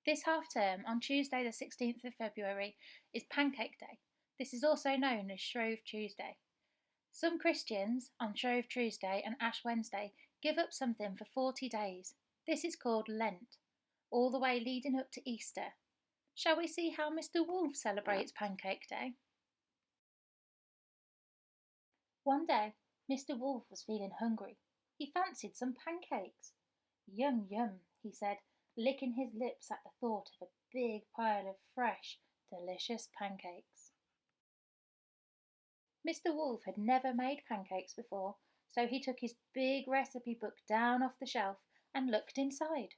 This half term, on Tuesday the 16th of February, is Pancake Day. This is also known as Shrove Tuesday. Some Christians, on Shrove Tuesday and Ash Wednesday, give up something for 40 days. This is called Lent, all the way leading up to Easter. Shall we see how Mr. Wolf celebrates Pancake Day? One day, Mr. Wolf was feeling hungry. He fancied some pancakes. Yum, yum, he said, licking his lips at the thought of a big pile of fresh, delicious pancakes. Mr. Wolf had never made pancakes before, so he took his big recipe book down off the shelf and looked inside.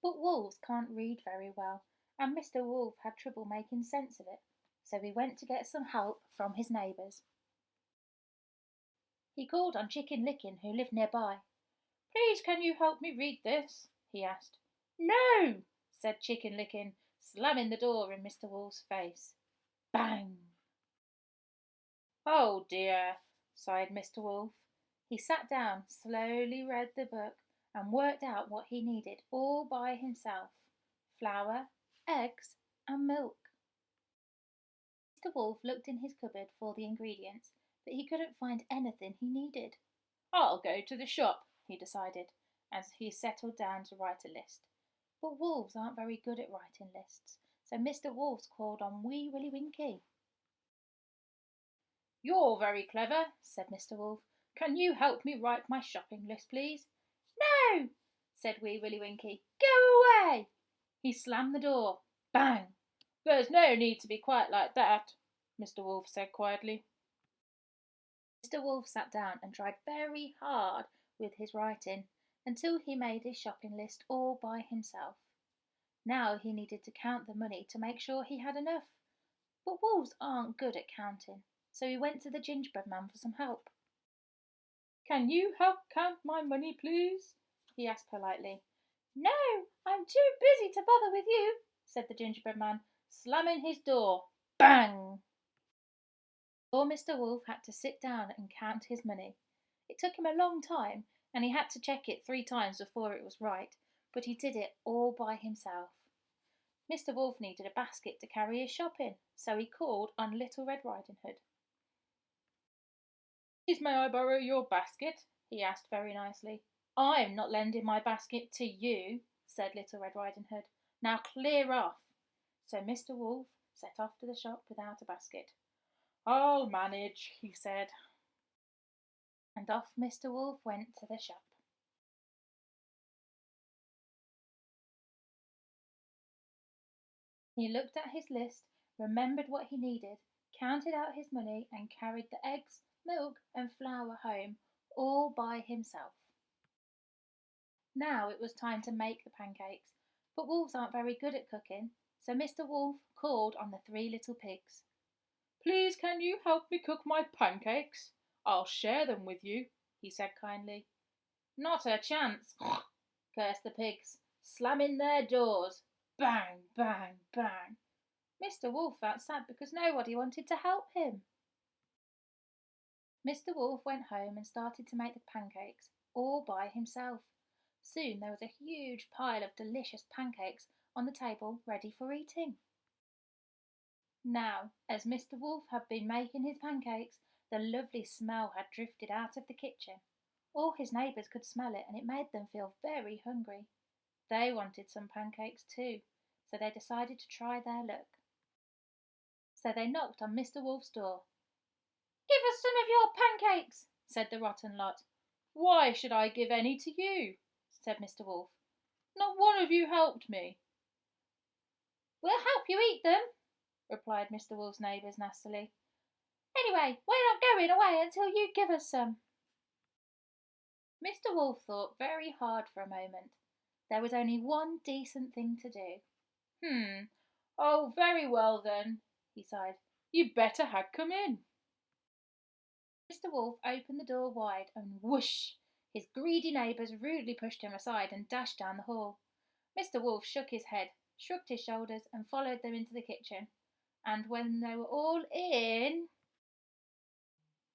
But wolves can't read very well, and Mr. Wolf had trouble making sense of it, so he went to get some help from his neighbours. He called on Chicken Licken, who lived nearby. "Please, can you help me read this?" he asked. "No!" said Chicken Licken, slamming the door in Mr. Wolf's face. Bang! "Oh dear," sighed Mr. Wolf. He sat down, slowly read the book, and worked out what he needed all by himself: flour, eggs, and milk. Mr. Wolf looked in his cupboard for the ingredients, but he couldn't find anything he needed. "I'll go to the shop," he decided, as he settled down to write a list. But wolves aren't very good at writing lists, so Mr. Wolf called on Wee Willie Winkie. "You're very clever," said Mr. Wolf. "Can you help me write my shopping list, please?" "No!" said Wee Willie Winkie. "Go away!" He slammed the door. Bang! "There's no need to be quite like that," Mr. Wolf said quietly. Mr. Wolf sat down and tried very hard with his writing until he made his shopping list all by himself. Now he needed to count the money to make sure he had enough. But wolves aren't good at counting, so he went to the gingerbread man for some help. "Can you help count my money, please?" he asked politely. "No, I'm too busy to bother with you," said the gingerbread man, slamming his door. Bang! Poor Mr. Wolf had to sit down and count his money. It took him a long time, and he had to check it 3 times before it was right, but he did it all by himself. Mr. Wolf needed a basket to carry his shopping, so he called on Little Red Riding Hood. "Please, may I borrow your basket?" he asked very nicely. "I'm not lending my basket to you," said Little Red Riding Hood. "Now clear off." So Mr. Wolf set off to the shop without a basket. "I'll manage," he said. And off Mr. Wolf went to the shop. He looked at his list, remembered what he needed, counted out his money, and carried the eggs, milk, and flour home, all by himself. Now it was time to make the pancakes, but wolves aren't very good at cooking, so Mr. Wolf called on the 3 little pigs. "Please, can you help me cook my pancakes? I'll share them with you," he said kindly. "Not a chance," cursed the pigs, slamming their doors. Bang, bang, bang. Mr. Wolf felt sad because nobody wanted to help him. Mr. Wolf went home and started to make the pancakes all by himself. Soon there was a huge pile of delicious pancakes on the table ready for eating. Now, as Mr. Wolf had been making his pancakes, the lovely smell had drifted out of the kitchen. All his neighbours could smell it, and it made them feel very hungry. They wanted some pancakes too, so they decided to try their luck. So they knocked on Mr. Wolf's door. "Give us some of your pancakes," said the rotten lot. "Why should I give any to you?" said Mr. Wolf. "Not one of you helped me." "We'll help you eat them," replied Mr. Wolf's neighbours nastily. "Anyway, we're not going away until you give us some." Mr. Wolf thought very hard for a moment. There was only one decent thing to do. "Oh, very well then," he sighed. "You better had come in." Mr. Wolf opened the door wide, and whoosh! His greedy neighbours rudely pushed him aside and dashed down the hall. Mr. Wolf shook his head, shrugged his shoulders, and followed them into the kitchen. And when they were all in,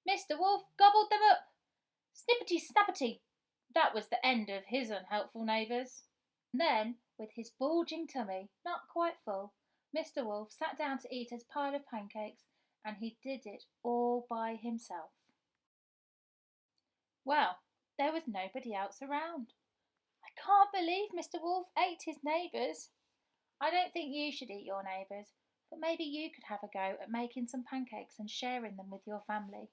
Mr. Wolf gobbled them up. Snippety snappety! That was the end of his unhelpful neighbours. Then, with his bulging tummy not quite full, Mr. Wolf sat down to eat his pile of pancakes, and he did it all by himself. Well, there was nobody else around. I can't believe Mr. Wolf ate his neighbours. I don't think you should eat your neighbours, but maybe you could have a go at making some pancakes and sharing them with your family.